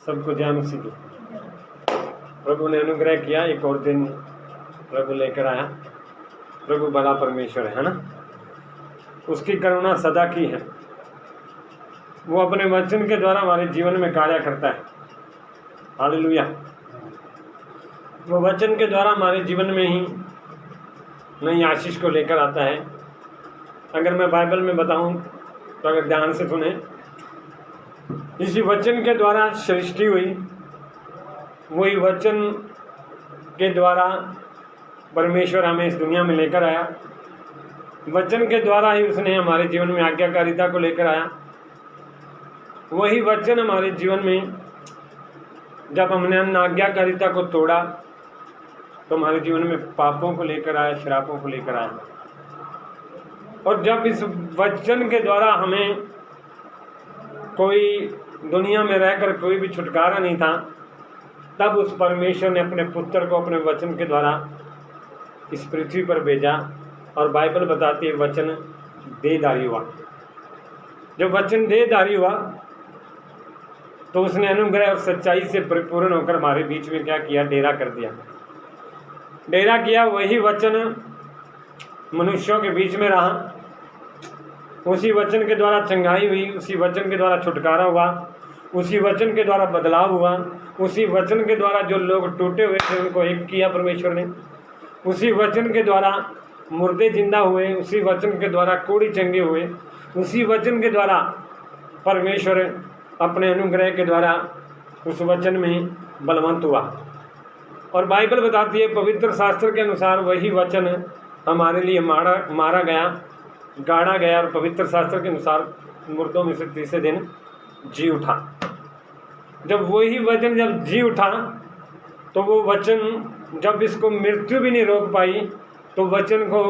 सबको जय मसीह की। प्रभु ने अनुग्रह किया, एक और दिन प्रभु लेकर आया। प्रभु बड़ा परमेश्वर है ना, उसकी करुणा सदा की है। वो अपने वचन के द्वारा हमारे जीवन में कार्य करता है। हालेलुया। वो वचन के द्वारा हमारे जीवन में ही नई आशीष को लेकर आता है। अगर मैं बाइबल में बताऊं तो अगर ध्यान से सुने, इसी वचन के द्वारा सृष्टि हुई, वही वचन के द्वारा परमेश्वर हमें इस दुनिया में लेकर आया। वचन के द्वारा ही उसने हमारे जीवन में आज्ञाकारिता को लेकर आया। वही वचन हमारे जीवन में जब हमने अन्न आज्ञाकारिता को तोड़ा तो हमारे जीवन में पापों को लेकर आया, श्रापों को लेकर आया। और जब इस वचन के द्वारा हमें कोई दुनिया में रहकर कोई भी छुटकारा नहीं था, तब उस परमेश्वर ने अपने पुत्र को अपने वचन के द्वारा इस पृथ्वी पर भेजा। और बाइबल बताती है वचन देहधारी हुआ। जब वचन देहधारी हुआ तो उसने अनुग्रह और सच्चाई से परिपूर्ण होकर हमारे बीच में क्या किया? डेरा कर दिया। डेरा किया। वही वचन मनुष्यों के बीच में रहा। उसी वचन के द्वारा चंगाई हुई, उसी वचन के द्वारा छुटकारा हुआ, उसी वचन के द्वारा बदलाव हुआ, उसी वचन के द्वारा जो लोग टूटे हुए थे उनको एक किया परमेश्वर ने। उसी वचन के द्वारा मुर्दे जिंदा हुए, उसी वचन के द्वारा कोढ़ी चंगे हुए, उसी वचन के द्वारा परमेश्वर अपने अनुग्रह के द्वारा उस वचन में बलवंत हुआ। और बाइबल बताती है, पवित्र शास्त्र के अनुसार वही वचन हमारे लिए मारा गया, गाड़ा गया, और पवित्र शास्त्र के अनुसार मुर्दों में से तीसरे दिन जी उठा। जब वही वचन जब जी उठा तो वो वचन जब इसको मृत्यु भी नहीं रोक पाई, तो वचन को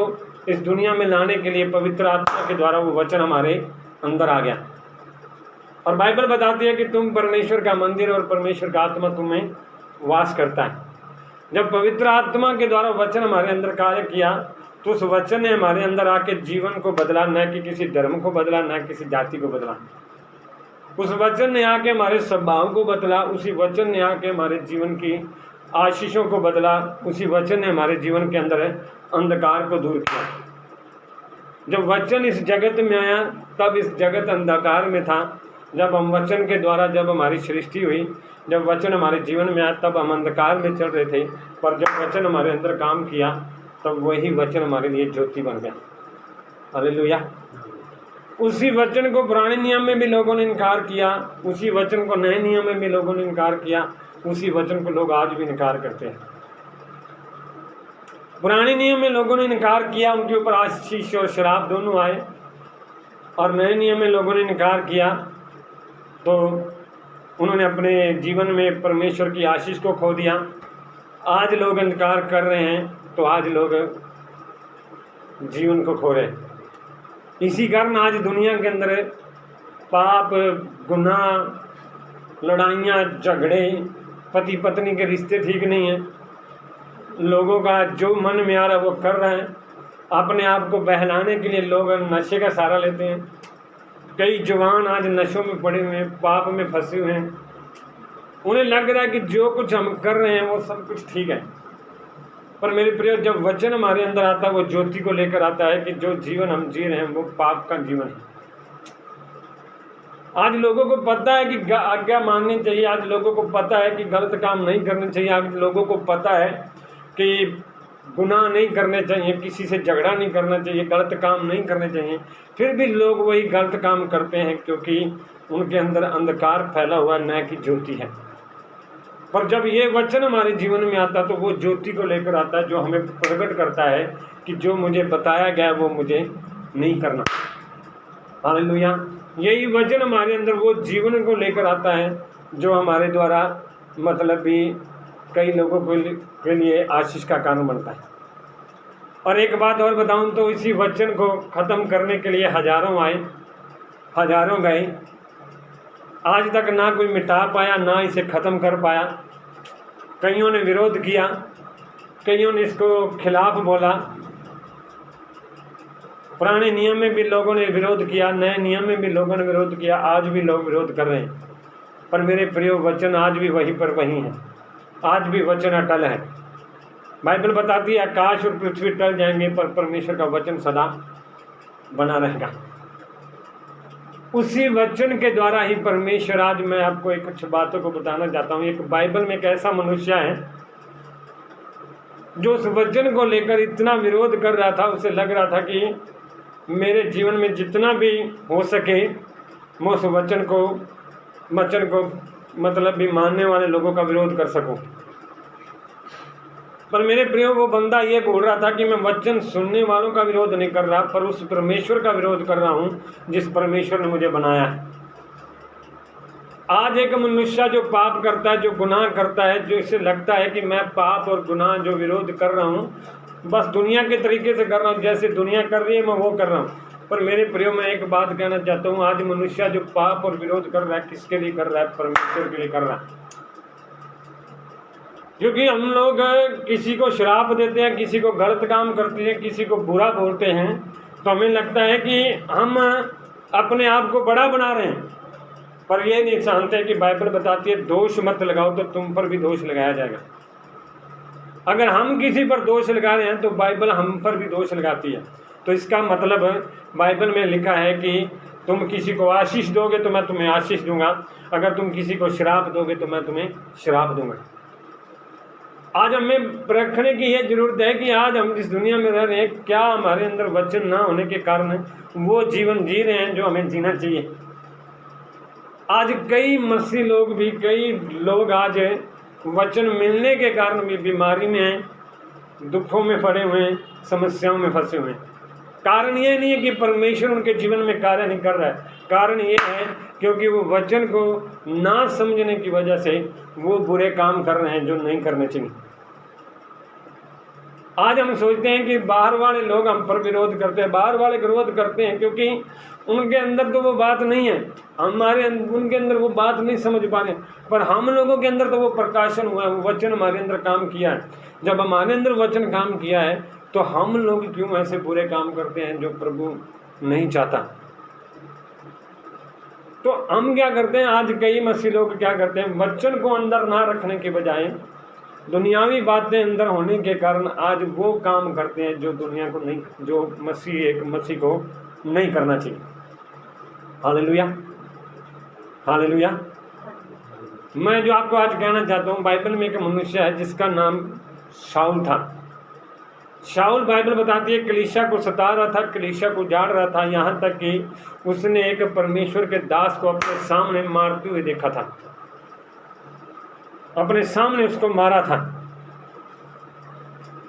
इस दुनिया में लाने के लिए पवित्र आत्मा के द्वारा वो वचन हमारे अंदर आ गया। और बाइबल बताती है कि तुम परमेश्वर का मंदिर और परमेश्वर का आत्मा तुम्हें वास करता है। जब पवित्र आत्मा के द्वारा वचन हमारे अंदर कार्य किया तो उस वचन ने हमारे अंदर आके जीवन को बदला, न कि किसी धर्म को बदला, न किसी जाति को बदला। उस वचन ने आके हमारे स्वभाव को बदला, उसी वचन ने आके हमारे जीवन की आशीषों को बदला, उसी वचन ने हमारे जीवन के अंदर अंधकार को दूर किया। जब वचन इस जगत में आया तब इस जगत अंधकार में था। जब हम वचन के द्वारा जब हमारी सृष्टि हुई, जब वचन हमारे जीवन में आया तब हम अंधकार में चल रहे थे, पर जब वचन हमारे अंदर काम किया तब वही वचन हमारे लिए ज्योति बन गया। हालेलुया। उसी वचन को पुराने नियम में भी लोगों ने इनकार किया, उसी वचन को नए नियम में भी लोगों ने इनकार किया, उसी वचन को लोग आज भी इनकार करते हैं। पुराने नियम में लोगों ने इनकार किया, उनके ऊपर आशीष और श्राप दोनों आए। और नए नियम में लोगों ने इनकार किया तो उन्होंने अपने जीवन में परमेश्वर की आशीष को खो दिया। आज लोग इनकार कर रहे हैं तो आज लोग जीवन को खो रहे हैं। इसी कारण आज दुनिया के अंदर पाप, गुनाह, लड़ाइयाँ, झगड़े, पति पत्नी के रिश्ते ठीक नहीं हैं। लोगों का जो मन में आ रहा है वो कर रहे हैं। अपने आप को बहलाने के लिए लोग नशे का सहारा लेते हैं। कई जवान आज नशों में पड़े हुए हैं, पाप में फंसे हुए हैं। उन्हें लग रहा है कि जो कुछ हम कर रहे हैं वो सब कुछ ठीक है। पर मेरे प्रिय, जब वचन हमारे अंदर आता है वो ज्योति को लेकर आता है कि जो जीवन हम जी रहे हैं वो पाप का जीवन है। आज लोगों को पता है कि आज्ञा माननी चाहिए, आज लोगों को पता है कि गलत काम नहीं करने चाहिए, आज लोगों को पता है कि गुनाह नहीं करने चाहिए, किसी से झगड़ा नहीं करना चाहिए, गलत काम नहीं करने चाहिए। फिर भी लोग वही गलत काम करते हैं क्योंकि उनके अंदर अंधकार फैला हुआ, न कि ज्योति है। पर जब ये वचन हमारे जीवन में आता तो वो ज्योति को लेकर आता है, जो हमें प्रकट करता है कि जो मुझे बताया गया वो मुझे नहीं करना। हालेलुया। यही वचन हमारे अंदर वो जीवन को लेकर आता है जो हमारे द्वारा मतलब भी कई लोगों के लिए आशीष का कारण बनता है। और एक बात और बताऊं तो इसी वचन को ख़त्म करने के लिए हजारों आए, हजारों गए। आज तक ना कोई मिटा पाया, ना इसे ख़त्म कर पाया। कईयों ने विरोध किया, कईयों ने इसको खिलाफ बोला। पुराने नियम में भी लोगों ने विरोध किया, नए नियम में भी लोगों ने विरोध किया, आज भी लोग विरोध कर रहे हैं। पर मेरे प्रिय वचन आज भी वहीं पर वही है, आज भी वचन अटल है। बाइबल बताती है आकाश और पृथ्वी टल जाएंगे पर परमेश्वर का वचन सदा बना रहेगा। उसी वचन के द्वारा ही परमेश्वर, आज मैं आपको एक कुछ बातों को बताना चाहता हूँ। एक बाइबल में एक ऐसा मनुष्य है जो उस वचन को लेकर इतना विरोध कर रहा था, उसे लग रहा था कि मेरे जीवन में जितना भी हो सके मैं उस वचन को मतलब भी मानने वाले लोगों का विरोध कर सकूं। पर मेरे प्रियो, वो बंदा ये बोल रहा था कि मैं वचन सुनने वालों का विरोध नहीं कर रहा, पर उस परमेश्वर का विरोध कर रहा हूं जिस परमेश्वर ने मुझे बनाया है। आज एक मनुष्य जो पाप करता है, जो गुनाह करता है, जो इसे लगता है कि मैं पाप और गुनाह जो विरोध कर रहा हूं बस दुनिया के तरीके से कर रहा हूं, जैसे दुनिया कर रही है मैं वो कर रहा हूं। पर मेरे प्रियो, मैं एक बात कहना चाहता हूं, आज मनुष्य जो पाप और विरोध कर रहा है, किसके लिए कर रहा है? परमेश्वर के लिए कर रहा है। क्योंकि हम लोग किसी को श्राप देते हैं, किसी को गलत काम करते हैं, किसी को बुरा बोलते हैं, तो हमें लगता है कि हम अपने आप को बड़ा बना रहे हैं। पर ये नहीं जानते कि बाइबल बताती है दोष मत लगाओ तो तुम पर भी दोष लगाया जाएगा। अगर हम किसी पर दोष लगा रहे हैं तो बाइबल हम पर भी दोष लगाती है। तो इसका मतलब बाइबल में लिखा है कि तुम किसी को आशीष दोगे तो मैं तुम्हें आशीष दूंगा, अगर तुम किसी को श्राप दोगे तो मैं तुम्हें श्राप दूंगा। आज हमें परखने की यह जरूरत है कि आज हम जिस दुनिया में रह रहे हैं, क्या हमारे अंदर वचन ना होने के कारण वो जीवन जी रहे हैं जो हमें जीना चाहिए। आज कई मसीह लोग भी, कई लोग आज वचन मिलने के कारण भी बीमारी में हैं, दुखों में पड़े हुए हैं, समस्याओं में फंसे हुए हैं। कारण ये नहीं है कि परमेश्वर उनके जीवन में कार्य नहीं कर रहा है, कारण ये है क्योंकि वो वचन को ना समझने की वजह से वो बुरे काम कर रहे हैं जो नहीं करने चाहिए। आज हम सोचते हैं कि बाहर वाले लोग हम पर विरोध करते हैं, बाहर वाले विरोध करते हैं क्योंकि उनके अंदर तो वो बात नहीं है, उनके अंदर वो बात नहीं समझ पा रहे, पर हम लोगों के अंदर तो वो प्रकाशन हुआ है, वो वचन हमारे अंदर काम किया है। जब हमारे अंदर वचन काम किया है तो हम लोग क्यों ऐसे बुरे काम करते हैं जो प्रभु नहीं चाहता। तो हम क्या करते हैं, आज कई मसीह लोग क्या करते हैं, वचन को अंदर ना रखने के बजाय दुनियावी बातें अंदर होने के कारण आज वो काम करते हैं जो दुनिया को नहीं, जो एक मसीह को नहीं करना चाहिए। Hallelujah, hallelujah. मैं जो आपको आज कहना चाहता हूँ, बाइबल में एक मनुष्य है जिसका नाम शाऊल था। शाऊल, बाइबल बताती है, कलीसिया को सता रहा था, कलीसिया को जाड़ रहा था, यहाँ तक कि उसने एक परमेश्वर के दास को अपने सामने मारते हुए देखा था, अपने सामने उसको मारा था।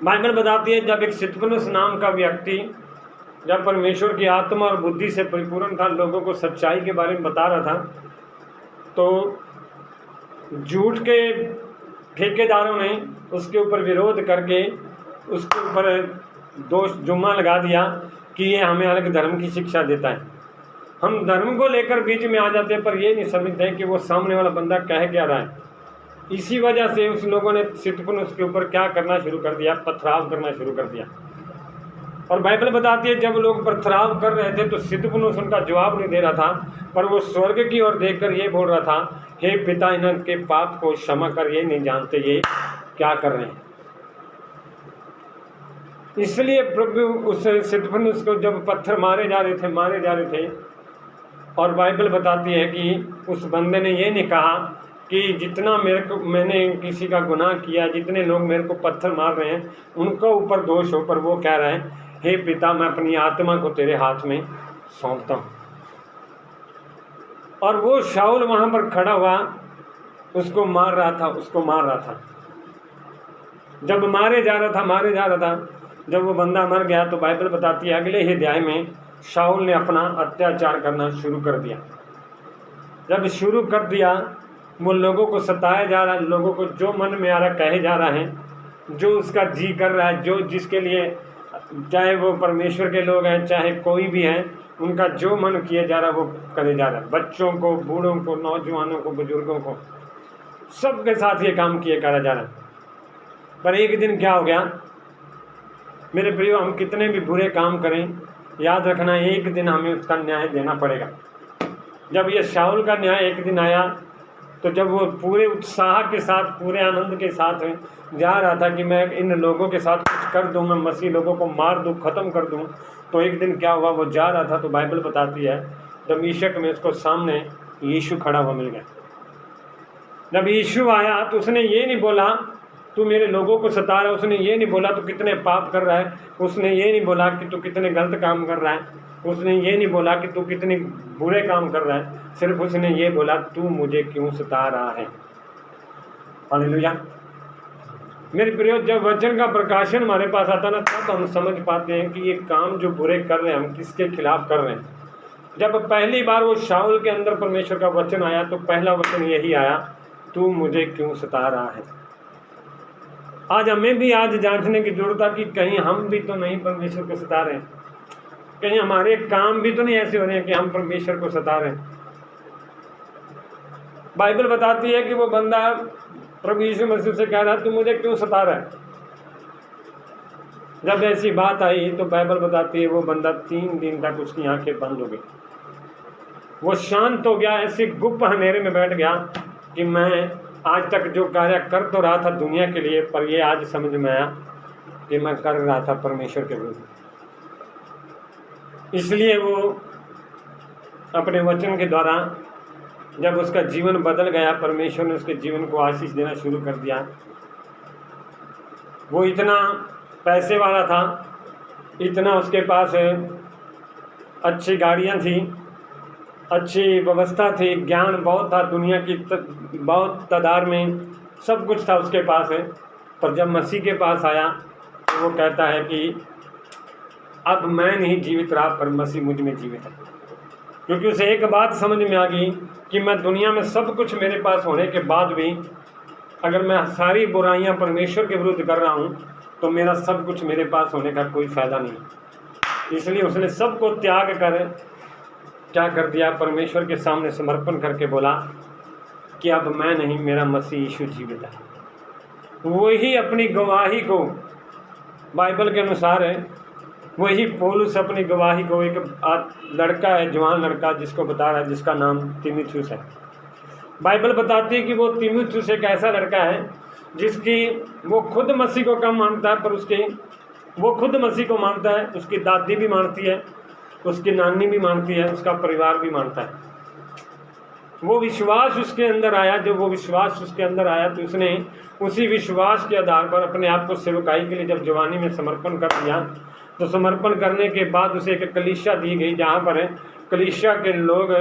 बाइबल बताती है जब एक स्तिफनुस नाम का व्यक्ति, जब परमेश्वर की आत्मा और बुद्धि से परिपूर्ण था, लोगों को सच्चाई के बारे में बता रहा था, तो झूठ के ठेकेदारों ने उसके ऊपर विरोध करके उसके ऊपर दोष जुम्मा लगा दिया कि ये हमें अलग धर्म की शिक्षा देता है। हम धर्म को लेकर बीच में आ जाते हैं पर ये नहीं समझते कि वो सामने वाला बंदा कह क्या रहा है। इसी वजह से उस लोगों ने स्तिफनुस के ऊपर क्या करना शुरू कर दिया, पथराव करना शुरू कर दिया। और बाइबल बताती है जब लोग पथराव कर रहे थे तो स्तिफनुस उनका जवाब नहीं दे रहा था, पर वो स्वर्ग की ओर देखकर ये बोल रहा था, हे पिता, इनके पाप को क्षमा कर, ये नहीं जानते ये क्या कर रहे हैं। इसलिए प्रभु उस स्तिफनुस को जब पत्थर मारे जा रहे थे, और बाइबल बताती है कि उस बंदे ने ये नहीं कहा कि जितना मैंने किसी का गुनाह किया, जितने लोग मेरे को पत्थर मार रहे हैं उनका ऊपर दोष हो, पर वो कह रहे हैं, हे पिता, मैं अपनी आत्मा को तेरे हाथ में सौंपता हूँ। और वो शाऊल वहाँ पर खड़ा हुआ, उसको मार रहा था। जब मारे जा रहा था, जब वो बंदा मर गया तो बाइबल बताती है अगले ही अध्याय में शाऊल ने अपना अत्याचार करना शुरू कर दिया। जब शुरू कर दिया, वो लोगों को सताया जा रहा है, लोगों को जो मन में आ रहा कहे जा रहा है, जो उसका जी कर रहा है, जो जिसके लिए, चाहे वो परमेश्वर के लोग हैं चाहे कोई भी है, उनका जो मन किया जा रहा है वो करे जा रहा है। बच्चों को, बूढ़ों को, नौजवानों को, बुजुर्गों को, सबके साथ ये काम किया करा जा रहा है। पर एक दिन क्या हो गया मेरे प्रियो, हम कितने भी बुरे काम करें, याद रखना एक दिन हमें उसका न्याय देना पड़ेगा। जब ये शाऊल का न्याय एक दिन आया तो जब वो पूरे उत्साह के साथ, पूरे आनंद के साथ जा रहा था कि मैं इन लोगों के साथ कुछ कर दूँ, मैं मसीह लोगों को मार दूँ, ख़त्म कर दूँ, तो एक दिन क्या हुआ, वो जा रहा था तो बाइबल बताती है दमिश्क में उसको सामने यीशु खड़ा हुआ मिल गया। जब यीशु आया तो उसने ये नहीं बोला तू मेरे लोगों को सता रहा है, उसने ये नहीं बोला तू कितने पाप कर रहा है, उसने ये नहीं बोला कि तू कितने गलत काम कर रहा है, उसने ये नहीं बोला कि तू कितने बुरे काम कर रहा है, सिर्फ उसने ये बोला तू मुझे क्यों सता रहा है। हालेलुया। मेरे प्रियो, जब वचन का प्रकाशन हमारे पास आता ना तब हम समझ पाते हैं कि ये काम जो बुरे कर रहे हैं हम किसके खिलाफ कर रहे हैं। जब पहली बार वो शाऊल के अंदर परमेश्वर का वचन आया तो पहला वचन यही आया, तू मुझे क्यों सता रहा है। आज हमें भी आज जांचने की जरूरत है कि कहीं हम भी तो नहीं परमेश्वर को सता रहे हैं, कहीं हमारे काम भी तो नहीं ऐसे हो रहे हैं कि हम परमेश्वर को सता रहे हैं। बाइबल बताती है कि वो बंदा प्रभु यीशु मसीह से कह रहा तू मुझे क्यों सता रहा है। जब ऐसी बात आई तो बाइबल बताती है वो बंदा 3 दिन तक उसकी आंखें बंद हो गई, वो शांत हो गया, ऐसे गुप्त अंधेरे में बैठ गया कि मैं आज तक जो कार्य कर तो रहा था दुनिया के लिए, पर ये आज समझ में आया कि मैं कर रहा था परमेश्वर के विरुद्ध। इसलिए वो अपने वचन के द्वारा जब उसका जीवन बदल गया, परमेश्वर ने उसके जीवन को आशीष देना शुरू कर दिया। वो इतना पैसे वाला था, इतना उसके पास अच्छी गाड़ियाँ थी, अच्छी व्यवस्था थी, ज्ञान बहुत था, दुनिया की बहुत तादाद में सब कुछ था उसके पास है। पर जब मसीह के पास आया तो वो कहता है कि अब मैं नहीं जीवित रहा पर मसीह मुझ में जीवित है। क्योंकि उसे एक बात समझ में आ गई कि मैं दुनिया में सब कुछ मेरे पास होने के बाद भी अगर मैं सारी बुराइयां परमेश्वर के विरुद्ध कर रहा हूं तो मेरा सब कुछ मेरे पास होने का कोई फ़ायदा नहीं। इसलिए उसने सबको त्याग कर क्या कर दिया, परमेश्वर के सामने समर्पण करके बोला कि अब मैं नहीं, मेरा मसीह यीशु जीवित है। वही अपनी गवाही को बाइबल के अनुसार है, वही पौलुस अपनी गवाही को एक लड़का है, जवान लड़का जिसको बता रहा है, जिसका नाम तीमुथियुस है। बाइबल बताती है कि वो तीमुथियुस एक ऐसा लड़का है जिसकी वो खुद मसीह को कम मानता है, पर वो खुद मसीह को मानता है, उसकी दादी भी मानती है, उसकी नानी भी मानती है, उसका परिवार भी मानता है। वो विश्वास उसके अंदर आया, जब वो विश्वास उसके अंदर आया तो उसने उसी विश्वास के आधार पर अपने आप को सेवकाई के लिए जब जवानी में समर्पण कर दिया, तो समर्पण करने के बाद उसे एक कलीसिया दी गई, जहाँ पर कलीसिया के लोग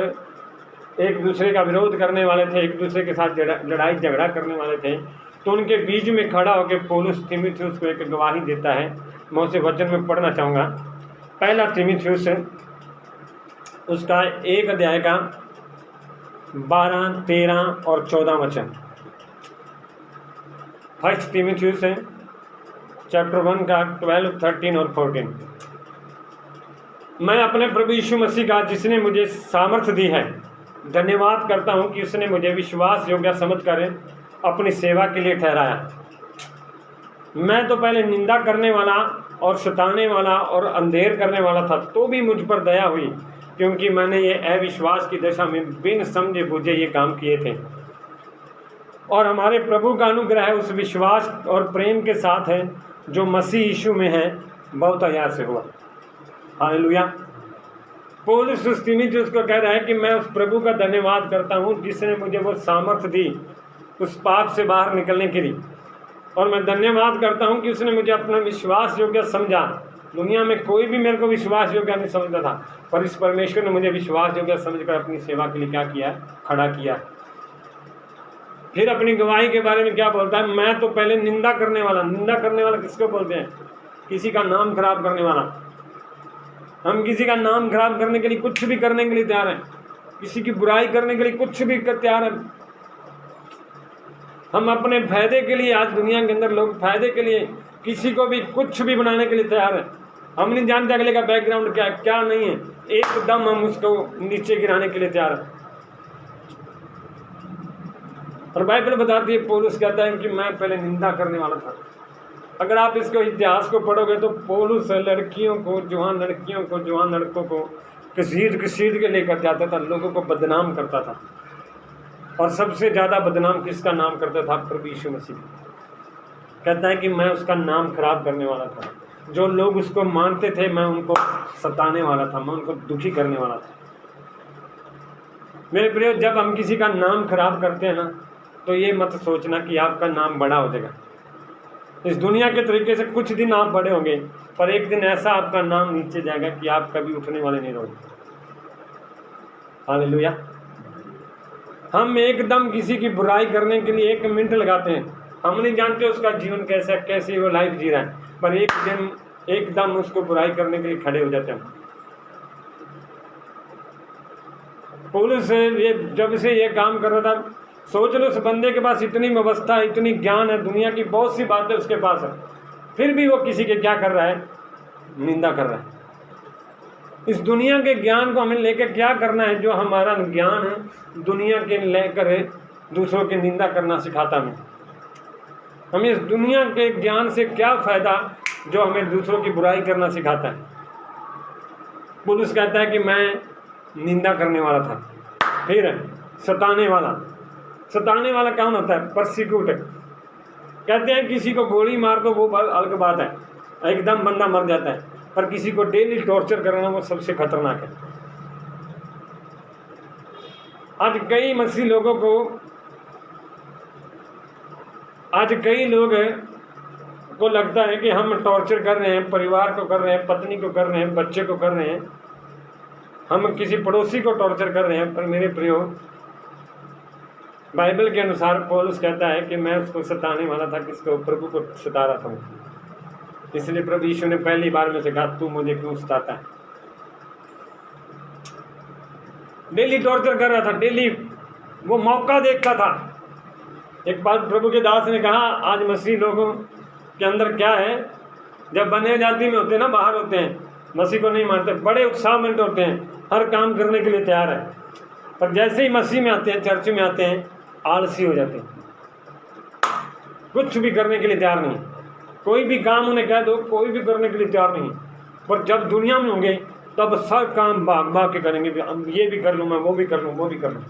एक दूसरे का विरोध करने वाले थे, एक दूसरे के साथ लड़ाई झगड़ा करने वाले थे। तो उनके बीच में खड़ा होकर पौलुस तीमुथियुस को एक गवाही देता है। मैं उसे वचन में पढ़ना चाहूँगा। पहला तीमुथियुस उसका 1 अध्याय का 12, 13 और 14 वचन। फर्स्ट तीमुथियुस चैप्टर 1 का 12, 13 और 14। मैं अपने प्रभु यीशु मसीह का जिसने मुझे सामर्थ्य दी है धन्यवाद करता हूँ कि उसने मुझे विश्वास योग्य समझकर अपनी सेवा के लिए ठहराया। मैं तो पहले निंदा करने वाला और सताने वाला और अंधेर करने वाला था, तो भी मुझ पर दया हुई, क्योंकि मैंने ये अविश्वास की दशा में बिन समझे बुझे ये काम किए थे। और हमारे प्रभु का अनुग्रह उस विश्वास और प्रेम के साथ है जो मसीह यीशु में है, बहुत आयास से हुआ। हालेलुया। पौलुस उस तीमुथियुस को कह रहा है कि मैं उस प्रभु का धन्यवाद करता हूँ जिसने मुझे वो सामर्थ्य दी उस पाप से बाहर निकलने के लिए, और मैं धन्यवाद करता हूँ कि उसने मुझे अपना विश्वास योग्य समझा। दुनिया में कोई भी मेरे को विश्वास योग्य नहीं समझता था, पर इस परमेश्वर ने मुझे विश्वास योग्य समझकर अपनी सेवा के लिए क्या किया, खड़ा किया। फिर अपनी गवाही के बारे में क्या बोलता है, मैं तो पहले निंदा करने वाला किसको बोलते हैं? किसी का नाम खराब करने वाला। हम किसी का नाम खराब करने के लिए कुछ भी करने के लिए तैयार हैं, किसी की बुराई करने के लिए कुछ भी तैयार हैं। हम अपने फायदे के लिए, आज दुनिया के अंदर लोग फायदे के लिए किसी को भी कुछ भी बनाने के लिए तैयार हैं। हम नहीं जानते अगले का बैकग्राउंड क्या है, क्या नहीं है, एकदम हम उसको नीचे गिराने के लिए तैयार हैं। और बाइबल बताती है, पौलुस कहता है कि मैं पहले निंदा करने वाला था। अगर आप इसको इतिहास को पढ़ोगे तो पौलुस लड़कियों को, जवान लड़कियों को, जवान लड़कों को घसीट के लेकर जाता था, लोगों को बदनाम करता था। और सबसे ज़्यादा बदनाम किसका नाम करता था? प्रभु यीशु मसीह। कहता है कि मैं उसका नाम खराब करने वाला था। जो लोग उसको मानते थे मैं उनको सताने वाला था, मैं उनको दुखी करने वाला था। मेरे प्रियो, जब हम किसी का नाम खराब करते हैं ना, तो ये मत सोचना कि आपका नाम बड़ा हो जाएगा। इस दुनिया के तरीके से कुछ दिन आप बड़े होंगे, पर एक दिन ऐसा आपका नाम नीचे जाएगा कि आप कभी उठने वाले नहीं रहोगे। हालेलुया। हम एकदम किसी की बुराई करने के लिए 1 मिनट लगाते हैं, हम नहीं जानते उसका जीवन कैसा, कैसी वो लाइफ जी रहा है, पर एक दिन एकदम उसको बुराई करने के लिए खड़े हो जाते हैं। पौलुस ये जब से ये काम कर रहा था, सोच लो उस बंदे के पास इतनी व्यवस्था, इतनी ज्ञान है, दुनिया की बहुत सी बातें उसके पास है, फिर भी वो किसी के क्या कर रहा है? निंदा कर रहा है। इस दुनिया के ज्ञान को हमें लेकर क्या करना है? जो हमारा ज्ञान है दुनिया के लेकर दूसरों की निंदा करना सिखाता हमें। हमें इस दुनिया के ज्ञान से क्या फायदा जो हमें दूसरों की बुराई करना सिखाता है? पौलुस कहता है कि मैं निंदा करने वाला था। फिर सताने वाला। सताने वाला कौन होता है? परसिक्यूट। कहते हैं किसी को गोली मार दो वो अलग बात है, एकदम बंदा मर जाता है, पर किसी को डेली टॉर्चर करना वो सबसे खतरनाक है। आज कई मसीह लोगों को, आज कई लोग को लगता है कि हम टॉर्चर कर रहे हैं, परिवार को कर रहे हैं, पत्नी को कर रहे हैं, बच्चे को कर रहे हैं, हम किसी पड़ोसी को टॉर्चर कर रहे हैं। पर मेरे प्रियो, बाइबल के अनुसार पौलुस कहता है कि मैं उसको सताने वाला था। किसको? प्रभु को सता रहा था। इसलिए प्रभु यीशु ने पहली बार में से कहा, तू मुझे क्यों सताता है? डेली टॉर्चर कर रहा था, डेली वो मौका देखता था। एक बात प्रभु के दास ने कहा, आज मसीह लोगों के अंदर क्या है, जब बने जाति में होते हैं ना, बाहर होते हैं, मसीह को नहीं मानते, बड़े उत्साहमंद होते हैं, हर काम करने के लिए तैयार है, पर जैसे ही मसीह में आते हैं, चर्च में आते हैं, आलसी हो जाते हैं, कुछ भी करने के लिए तैयार नहीं। कोई भी काम उन्हें कह दो, कोई भी करने के लिए तैयार नहीं। पर जब दुनिया में होंगे तब सब काम भाग भाग के करेंगे, ये भी कर लूँ मैं, वो भी कर लूँ, वो भी कर लूँ।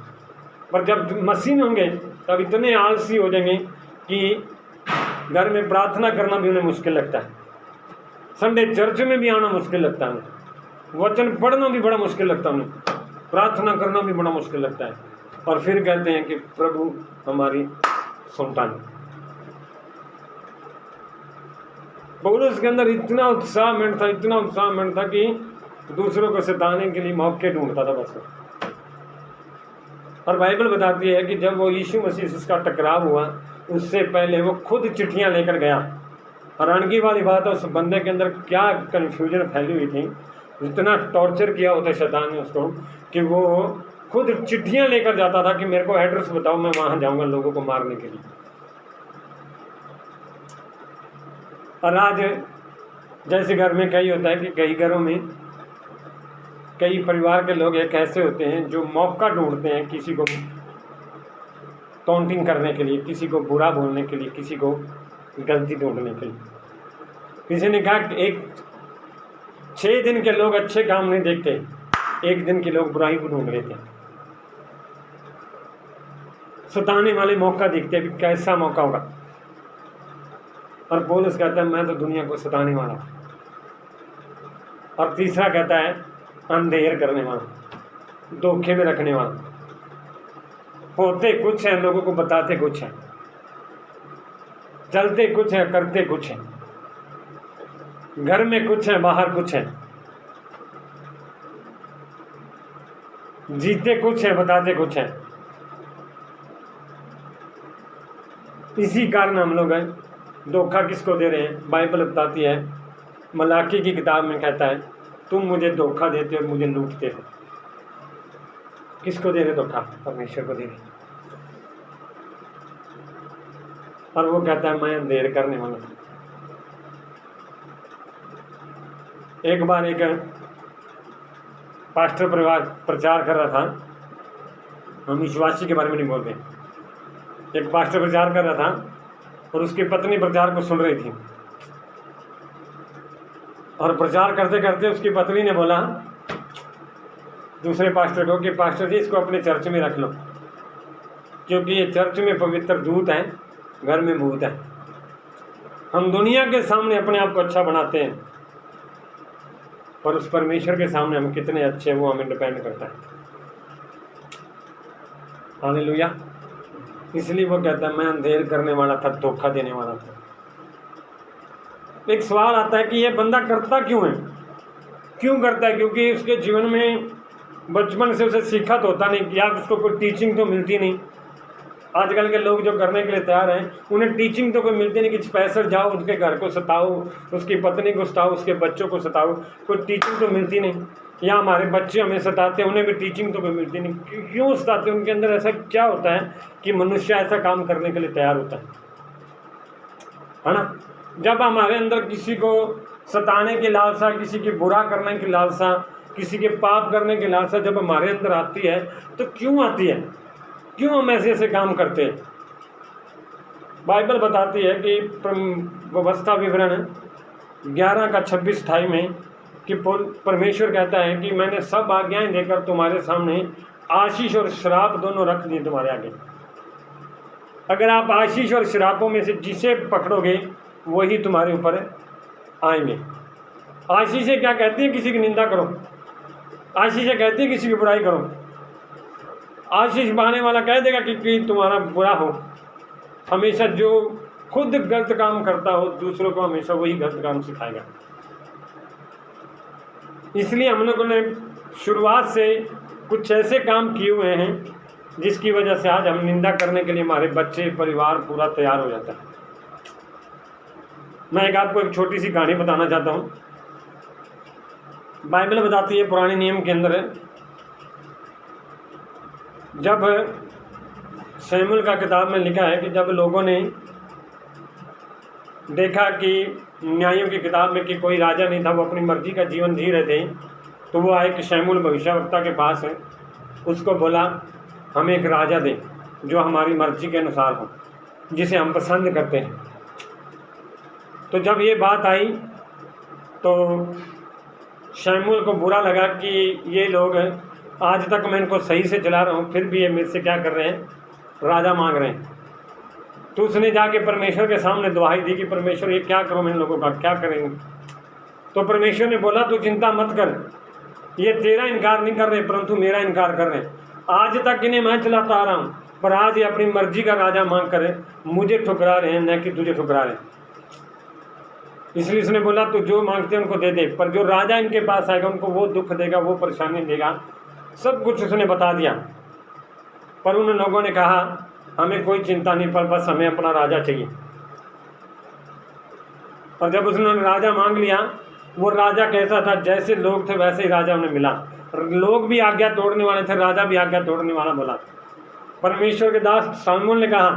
पर जब मसीह में होंगे तब इतने आलसी हो जाएंगे कि घर में प्रार्थना करना भी उन्हें मुश्किल लगता है, संडे चर्च में भी आना मुश्किल लगता है, वचन पढ़ना भी बड़ा मुश्किल लगता है उन्हें, प्रार्थना करना भी बड़ा मुश्किल लगता है। और फिर कहते हैं कि प्रभु हमारी सुनता नहीं। पौलुस के अंदर इतना उत्साहमंद था, इतना उत्साहमंद था कि दूसरों को सताने के लिए मौके ढूंढता था बस। और बाइबल बताती है कि जब वो यीशु मसीह से उसका टकराव हुआ, उससे पहले वो खुद चिट्ठियां लेकर गया। हैरानगी वाली बात है, उस बंदे के अंदर क्या कन्फ्यूजन फैली हुई थी, इतना टॉर्चर किया होता शैतान ने उसको कि वो खुद चिट्ठियां लेकर जाता था कि मेरे को एड्रेस बताओ, मैं वहां जाऊंगा लोगों को मारने के लिए। और आज जैसे घर में कई होता है कि कई घरों में कई परिवार के लोग एक ऐसे होते हैं जो मौका ढूंढते हैं किसी को टॉन्टिंग करने के लिए, किसी को बुरा बोलने के लिए, किसी को गलती ढूंढने के लिए। किसी ने कहा कि 6 दिन के लोग अच्छे काम नहीं देखते, 1 दिन के लोग बुराई को ढूंढ लेते हैं। सताने वाले मौका देखते हैं, कैसा मौका होगा। और पौलुस कहता है मैं तो दुनिया को सताने वाला। और तीसरा कहता है अंधेर करने वाला, धोखे में रखने वाला। होते कुछ है, लोगों को बताते कुछ है, चलते कुछ है, करते कुछ है, घर में कुछ है, बाहर कुछ है, जीते कुछ है, बताते कुछ है। इसी कारण हम लोग हैं धोखा किसको दे रहे हैं? बाइबल बताती है, मलाकी की किताब में कहता है तुम मुझे धोखा देते हो, मुझे लूटते हो। किसको दे रहे धोखा? परमेश्वर को दे रहे। और वो कहता है मैं अंधेर करने वाला था। एक बार एक पास्टर परिवार प्रचार कर रहा था, हम विश्वासी के बारे में नहीं बोल रहे। एक पास्टर प्रचार कर रहा था और उसकी पत्नी प्रचार को सुन रही थी। और प्रचार करते करते उसकी पत्नी ने बोला दूसरे पास्टर को कि पास्टर जी इसको अपने चर्च में रख लो। क्योंकि ये चर्च में पवित्र दूत हैं, घर में भूत हैं। हम दुनिया के सामने अपने आप को अच्छा बनाते हैं, पर उस परमेश्वर के सामने हम कितने अच्छे हैं वो हमें डिपेंड करता है। हालेलुया। इसलिए वो कहता है मैं अंधेर करने वाला था, धोखा देने वाला था। एक सवाल आता है कि ये बंदा करता क्यों है? क्यों करता है? क्योंकि उसके जीवन में बचपन से उसे सीखा तो होता नहीं, या उसको कोई टीचिंग तो मिलती नहीं। आजकल के लोग जो करने के लिए तैयार हैं, उन्हें टीचिंग तो कोई मिलती नहीं कि स्पेशल जाओ उसके घर को सताओ, उसकी पत्नी को सताओ, उसके बच्चों को सताओ, कोई टीचिंग तो मिलती नहीं। या हमारे बच्चे हमें सताते हैं, उन्हें भी टीचिंग तो कोई मिलती नहीं। क्यों सताते हैं? उनके अंदर ऐसा क्या होता है कि मनुष्य ऐसा काम करने के लिए तैयार होता है ना? जब हमारे अंदर किसी को सताने की लालसा, किसी की बुरा करने की लालसा, किसी के पाप करने की लालसा जब हमारे अंदर आती है, तो क्यों आती है? क्यों हम ऐसे काम करते हैं? बाइबल बताती है कि व्यवस्था विवरण 11:26-28 में कि परमेश्वर कहता है कि मैंने सब आज्ञाएं देकर तुम्हारे सामने आशीष और श्राप दोनों रख दिए तुम्हारे आगे। अगर आप आशीष और श्रापों में से जिसे पकड़ोगे वही तुम्हारे ऊपर आएंगे। आशीष क्या कहती है? किसी की निंदा करो। आशीष कहती है किसी की बुराई करो। आशीष पाने वाला कह देगा कि तुम्हारा बुरा हो। हमेशा जो खुद गलत काम करता हो दूसरों को हमेशा वही गलत काम सिखाएगा। इसलिए हम लोगों ने शुरुआत से कुछ ऐसे काम किए हुए हैं जिसकी वजह से आज हम निंदा करने के लिए हमारे बच्चे, परिवार पूरा तैयार हो जाता है। मैं आपको एक छोटी सी कहानी बताना चाहता हूँ। बाइबल बताती है पुराने नियम के अंदर, जब शमूएल का किताब में लिखा है कि जब लोगों ने देखा कि न्यायों की किताब में कि कोई राजा नहीं था, वो अपनी मर्जी का जीवन जी रहे थे, तो वो आए कि शमूएल भविष्यवक्ता के पास है, उसको बोला हमें एक राजा दे जो हमारी मर्जी के अनुसार हो, जिसे हम पसंद करते हैं। तो जब ये बात आई तो शमूएल को बुरा लगा कि ये लोग आज तक मैं इनको सही से चला रहा हूँ, फिर भी ये मेरे से क्या कर रहे हैं? राजा मांग रहे हैं। तो उसने जाके परमेश्वर के सामने दुहाई दी कि परमेश्वर ये क्या करूँ, मैं इन लोगों का क्या करेंगे? तो परमेश्वर ने बोला तू चिंता मत कर, ये तेरा इनकार नहीं कर रहे परंतु मेरा इनकार कर रहे हैं। आज तक इन्हें मैं चलाता आ रहा हूँ, पर आज ये अपनी मर्जी का राजा मांग कर मुझे ठुकरा रहे हैं, न कि तुझे ठुकरा रहे हैं। इसलिए उसने बोला तू जो मांगते हैं उनको दे दे, पर जो राजा इनके पास आएगा उनको वो दुख देगा, वो परेशानी देगा, सब कुछ उसने बता दिया। पर उन लोगों ने कहा हमें कोई चिंता नहीं, पर बस हमें अपना राजा चाहिए। और जब उसने राजा मांग लिया, वो राजा कैसा था? जैसे लोग थे वैसे ही राजा उन्हें मिला। लोग भी आज्ञा तोड़ने वाले थे, राजा भी आज्ञा तोड़ने वाला बोला। परमेश्वर के दास शमूएल ने कहा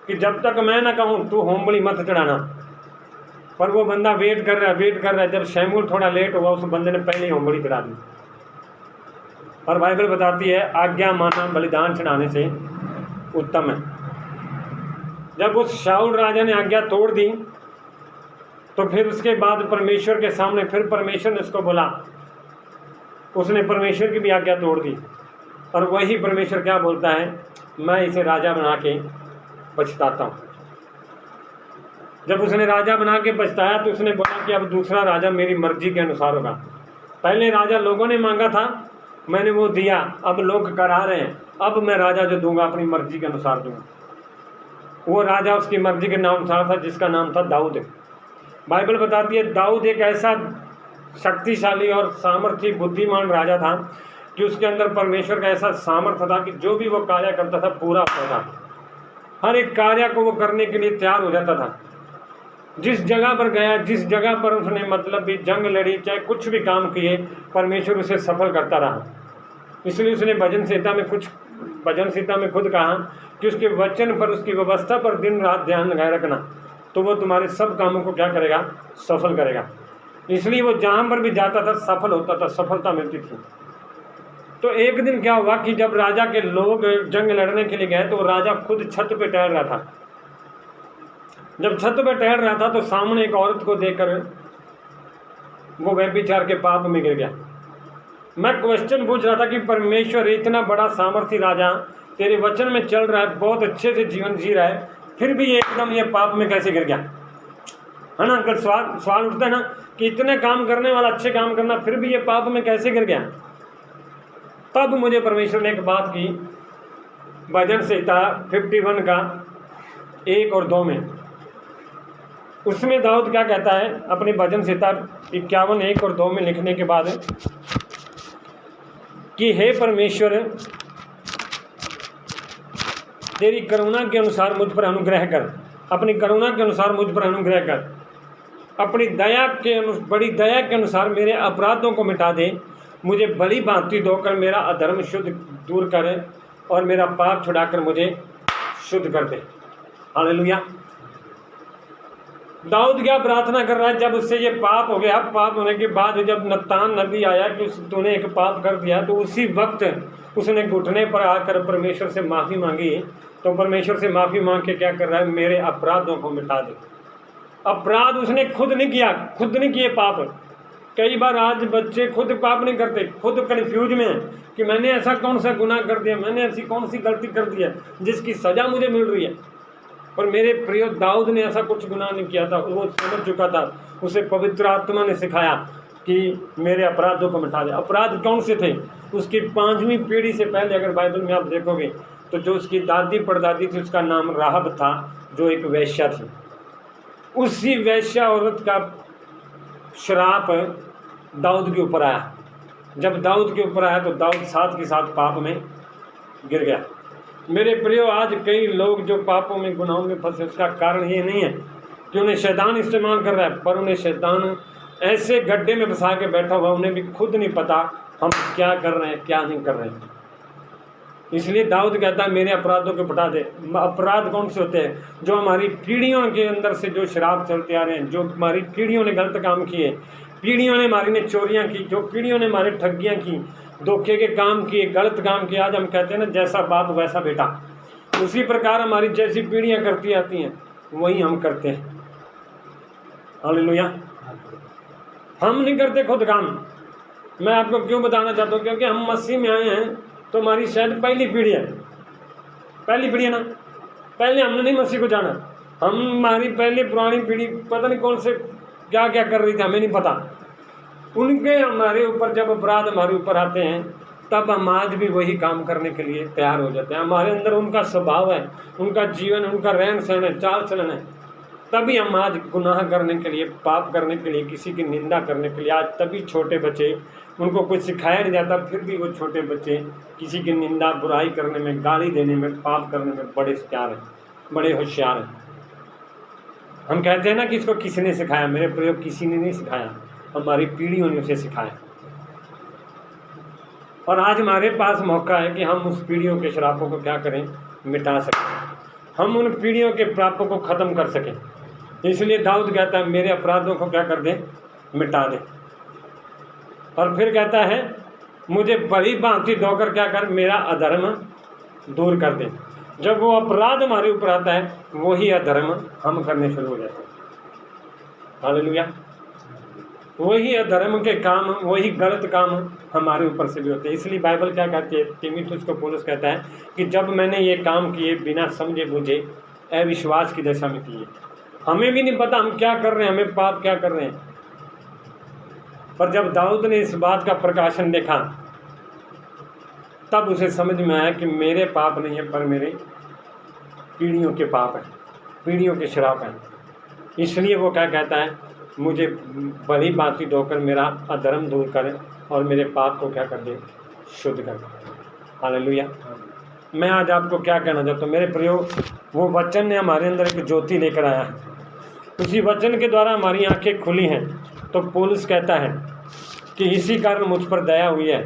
कि जब तक मैं ना कहूँ तू होमबलि मत चढ़ाना। पर वो बंदा वेट कर रहा है। जब शमूएल थोड़ा लेट हुआ, उस बंदे ने पहले ही होमबलि चढ़ा दी। और बाइबल बताती है आज्ञा मानना बलिदान चढ़ाने से उत्तम है। जब उस शाऊल राजा ने आज्ञा तोड़ दी तो फिर उसके बाद परमेश्वर के सामने फिर परमेश्वर ने उसको बोला, उसने परमेश्वर की भी आज्ञा तोड़ दी। और वही परमेश्वर क्या बोलता है? मैं इसे राजा बना के पछताता हूँ। जब उसने राजा बना के पछताया तो उसने बोला कि अब दूसरा राजा मेरी मर्जी के अनुसार होगा। पहले राजा लोगों ने मांगा था, मैंने वो दिया, अब लोग करा रहे हैं, अब मैं राजा जो दूंगा अपनी मर्जी के अनुसार दूंगा। वो राजा उसकी मर्जी के नाम था जिसका नाम था दाऊद। बाइबल बताती है दाऊद एक ऐसा शक्तिशाली और सामर्थ्य बुद्धिमान राजा था कि उसके अंदर परमेश्वर का ऐसा सामर्थ्य था कि जो भी वो कार्य करता था पूरा होता था। हर एक कार्य को वो करने के लिए तैयार हो जाता था। जिस जगह पर गया, जिस जगह पर उसने मतलब भी जंग लड़ी, चाहे कुछ भी काम किए, परमेश्वर उसे सफल करता रहा। इसलिए उसने भजन संहिता में खुद कहा कि उसके वचन पर, उसकी व्यवस्था पर दिन रात ध्यान लगाए रखना, तो वो तुम्हारे सब कामों को क्या करेगा? सफल करेगा। इसलिए वो जहाँ पर भी जाता था सफल होता था, सफलता मिलती थी। तो एक दिन क्या हुआ कि जब राजा के लोग जंग लड़ने के लिए गए तो राजा खुद छत पे टहल रहा था। जब छत पे टहल रहा था तो सामने एक औरत को देखकर वो व्यभिचार के पाप में गिर गया। मैं क्वेश्चन पूछ रहा था कि परमेश्वर इतना बड़ा सामर्थी राजा तेरे वचन में चल रहा है, बहुत अच्छे से जीवन जी रहा है, फिर भी एकदम ये पाप में कैसे गिर गया? है ना? अगर सवाल उठता है ना कि इतने काम करने वाला, अच्छे काम करना, फिर भी ये पाप में कैसे गिर गया? तब मुझे परमेश्वर ने एक बात की, भजन संहिता 51 का 1 और 2 में। उसमें दाऊद क्या कहता है अपनी भजन संहिता 51 1 और 2 में लिखने के बाद कि हे परमेश्वर, तेरी करुणा के अनुसार मुझ पर अनुग्रह कर, अपनी करुणा के अनुसार मुझ पर अनुग्रह कर, अपनी दया के बड़ी दया के अनुसार मेरे अपराधों को मिटा दे, मुझे भली भांति धोकर मेरा अधर्म शुद्ध दूर कर और मेरा पाप छुड़ाकर मुझे शुद्ध कर दे। हालेलुया। दाऊद क्या प्रार्थना कर रहा है? जब उससे ये पाप हो गया, पाप होने के बाद जब नत्तान नबी आया कि तूने एक पाप कर दिया, तो उसी वक्त उसने घुटने पर आकर परमेश्वर से माफ़ी मांगी। तो परमेश्वर से माफ़ी मांग के क्या कर रहा है? मेरे अपराधों को मिटा दे। अपराध उसने खुद नहीं किया, खुद नहीं किए पाप। कई बार आज बच्चे खुद पाप नहीं करते, खुद कन्फ्यूज में है कि मैंने ऐसा कौन सा गुनाह कर दिया, मैंने ऐसी कौन सी गलती कर दी है जिसकी सज़ा मुझे मिल रही है। पर मेरे प्रिय, दाऊद ने ऐसा कुछ गुनाह नहीं किया था, वो समझ चुका था। उसे पवित्र आत्मा ने सिखाया कि मेरे अपराधों को मिटा दे। अपराध कौन से थे? उसकी 5वीं पीढ़ी से पहले अगर बाइबल में आप देखोगे तो जो उसकी दादी परदादी थी, उसका नाम राहब था, जो एक वेश्या थी। उसी वेश्या औरत का श्राप दाऊद के ऊपर आया। जब दाऊद के ऊपर आया तो दाऊद साथ के साथ पाप में गिर गया। मेरे प्रियो, आज कई लोग जो पापों में, गुनाहों में फंसे, उसका कारण ये नहीं है कि उन्हें शैतान इस्तेमाल कर रहा है, पर उन्हें शैतान ऐसे गड्ढे में फंसा के बैठा हुआ, उन्हें भी खुद नहीं पता हम क्या कर रहे हैं, क्या नहीं कर रहे हैं। इसलिए दाऊद कहता है मेरे अपराधों को मिटा दे। अपराध कौन से होते हैं? जो हमारी पीढ़ियों के अंदर से जो शराब चलते आ रहे हैं, जो हमारी पीढ़ियों ने गलत काम किए, पीढ़ियों ने हमारी ने चोरियां की, जो पीढ़ियों ने हमारी ठगियां की, धोखे के काम किए, गलत काम किए। आज हम कहते हैं ना, जैसा बाप वैसा बेटा। उसी प्रकार हमारी जैसी पीढ़ियां करती आती हैं, वही हम करते हैं। हालेलुया। हम नहीं करते खुद काम। मैं आपको क्यों बताना चाहता हूँ? क्योंकि हम मसीह में आए हैं तो हमारी शायद पहली पीढ़ी है, पहली पीढ़ी है ना। पहले हमने नहीं मसीह को जाना, हमारी पहली पुरानी पीढ़ी पता नहीं कौन से क्या क्या कर रही थी, हमें नहीं पता। उनके हमारे ऊपर जब अपराध हमारे ऊपर आते हैं, तब हम आज भी वही काम करने के लिए तैयार हो जाते हैं। हमारे अंदर उनका स्वभाव है, उनका जीवन, उनका रहन सहन है, चाल चलन है। तभी हम आज गुनाह करने के लिए, पाप करने के लिए, किसी की निंदा करने के लिए, आज तभी छोटे बच्चे, उनको कुछ सिखाया नहीं जाता, फिर भी वो छोटे बच्चे किसी की निंदा, बुराई करने में, गाली देने में, पाप करने में बड़े होशियार हैं, बड़े होशियार हैं। हम कहते हैं ना कि इसको किसी ने सिखाया। मेरे प्रयोग किसी ने नहीं सिखाया, हमारी पीढ़ियों ने उसे सिखाया। और आज हमारे पास मौका है कि हम उस पीढ़ियों के श्रापों को क्या करें? मिटा सकें। हम उन पीढ़ियों के पापों को ख़त्म कर सकें। इसलिए दाऊद कहता है मेरे अपराधों को क्या कर दे? मिटा दे। और फिर कहता है मुझे भली भांति धोकर क्या कर? मेरा अधर्म दूर कर दे। जब वो अपराध हमारे ऊपर आता है, वही अधर्म हम करने शुरू हो जाते हैं। हालेलुया। वही अधर्म के काम, वही गलत काम हमारे ऊपर से भी होते हैं। इसलिए बाइबल क्या कहती है? तीमुथियुस को पौलुस कहता है कि जब मैंने ये काम किए बिना समझे बूझे, अविश्वास की दशा में किए। हमें भी नहीं पता हम क्या कर रहे हैं, हमें पाप क्या कर रहे हैं। पर जब दाऊद ने इस बात का प्रकाशन देखा, तब उसे समझ में आया कि मेरे पाप नहीं है, पर मेरे पीढ़ियों के पाप हैं, पीढ़ियों के श्राप हैं। इसलिए वो क्या कहता है? मुझे भली भांति धोकर मेरा अधर्म दूर करे और मेरे पाप को क्या कर दे? शुद्ध कर दे। हालेलुया। मैं आज आपको क्या कहना चाहता हूँ मेरे प्रियो? वो वचन ने हमारे अंदर एक ज्योति लेकर आया है। उसी वचन के द्वारा हमारी आंखें खुली हैं। तो पौलुस कहता है कि इसी कारण मुझ पर दया हुई है,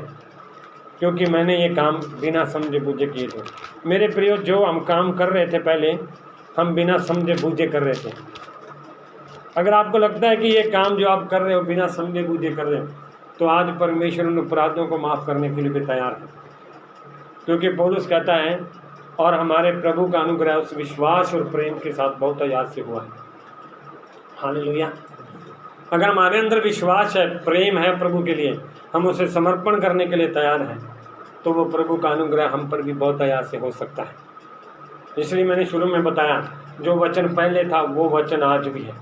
क्योंकि मैंने ये काम बिना समझे बूझे किए थे। मेरे प्रियो, जो हम काम कर रहे थे पहले, हम बिना समझे बूझे कर रहे थे। अगर आपको लगता है कि ये काम जो आप कर रहे हो बिना समझे बूझे कर रहे हो, तो आज परमेश्वर उन अपराधों को माफ़ करने के लिए भी तैयार है। क्योंकि पौलुस कहता है और हमारे प्रभु का अनुग्रह उस विश्वास और प्रेम के साथ बहुत याद से हुआ है। हालेलुया। अगर हमारे अंदर विश्वास है, प्रेम है प्रभु के लिए, हम उसे समर्पण करने के लिए तैयार हैं, तो वो प्रभु का अनुग्रह हम पर भी बहुत दया से हो सकता है। इसलिए मैंने शुरू में बताया, जो वचन पहले था वो वचन आज भी है।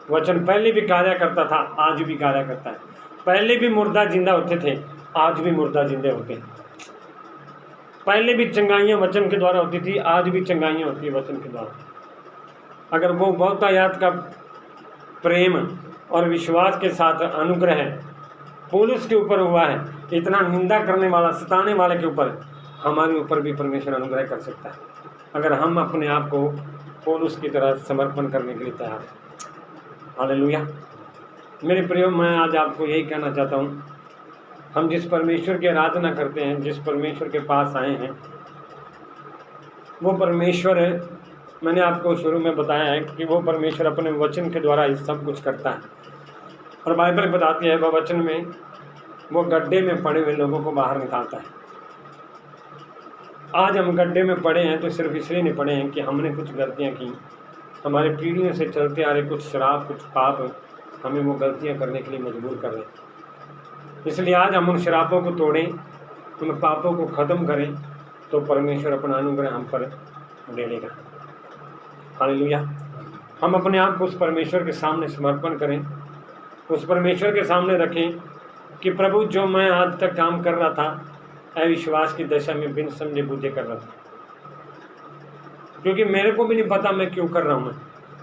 वचन पहले भी कार्य करता था, आज भी कार्य करता है। पहले भी मुर्दा जिंदा होते थे, आज भी मुर्दा जिंदे होते हैं। पहले भी चंगाइयाँ वचन के द्वारा होती थी, आज भी चंगाइयाँ होती है वचन के द्वारा। अगर वो बहुतायात का प्रेम और विश्वास के साथ अनुग्रह पौलुस के ऊपर हुआ है, इतना निंदा करने वाला, सताने वाले के ऊपर, हमारे ऊपर भी परमेश्वर अनुग्रह कर सकता है, अगर हम अपने आप को पौलुस की तरह समर्पण करने के लिए तैयार हैं। हालेलुया। मेरे प्रियो, मैं आज आपको यही कहना चाहता हूँ, हम जिस परमेश्वर की आराधना करते हैं, जिस परमेश्वर के पास आए हैं, वो परमेश्वर, मैंने आपको शुरू में बताया है कि वो परमेश्वर अपने वचन के द्वारा ये सब कुछ करता है। और बाइबल बताती है, वह वचन में वो गड्ढे में पड़े हुए लोगों को बाहर निकालता है। आज हम गड्ढे में पड़े हैं तो सिर्फ इसलिए नहीं पड़े हैं कि हमने कुछ गलतियां की, हमारे पीढ़ियों से चलते आ रहे कुछ शराब, कुछ पाप हमें वो गलतियां करने के लिए मजबूर कर रहे हैं। इसलिए आज हम उन शराबों को तोड़ें, उन पापों को ख़त्म करें, तो परमेश्वर अपना अनुग्रह हम पर दे देगा। हालेलुया। हम अपने आप को उस परमेश्वर के सामने समर्पण करें, उस परमेश्वर के सामने रखें कि प्रभु, जो मैं आज तक काम कर रहा था अविश्वास की दशा में बिन समझे बूझे कर रहा था, क्योंकि मेरे को भी नहीं पता मैं क्यों कर रहा हूँ,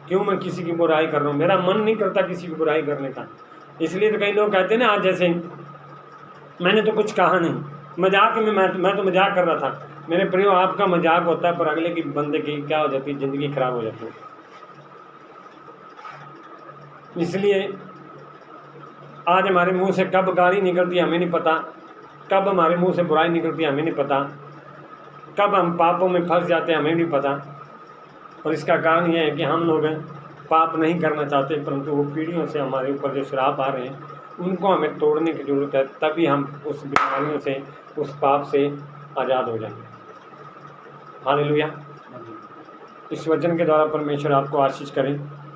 क्यों मैं किसी की बुराई कर रहा हूँ, मेरा मन नहीं करता किसी की बुराई करने का। इसलिए तो कई लोग कहते हैं ना, आज जैसे मैंने तो कुछ कहा नहीं, मजाक में मैं तो मजाक कर रहा था। मेरे प्रियो, आपका मजाक होता है, पर अगले की बंदे की क्या हो जाती है, ज़िंदगी खराब हो जाती है। इसलिए आज हमारे मुंह से कब गाली निकलती है हमें नहीं पता, कब हमारे मुंह से बुराई निकलती है हमें नहीं पता, कब हम पापों में फंस जाते हैं हमें नहीं पता। और इसका कारण यह है कि हम लोग पाप नहीं करना चाहते, परंतु वो पीढ़ियों से हमारे ऊपर जो श्राप आ रहे हैं उनको हमें तोड़ने की ज़रूरत है, तभी हम उस बीमारियों से, उस पाप से आज़ाद हो जाएंगे। हालेलुया। इस वचन के द्वारा परमेश्वर आपको आशीष करें।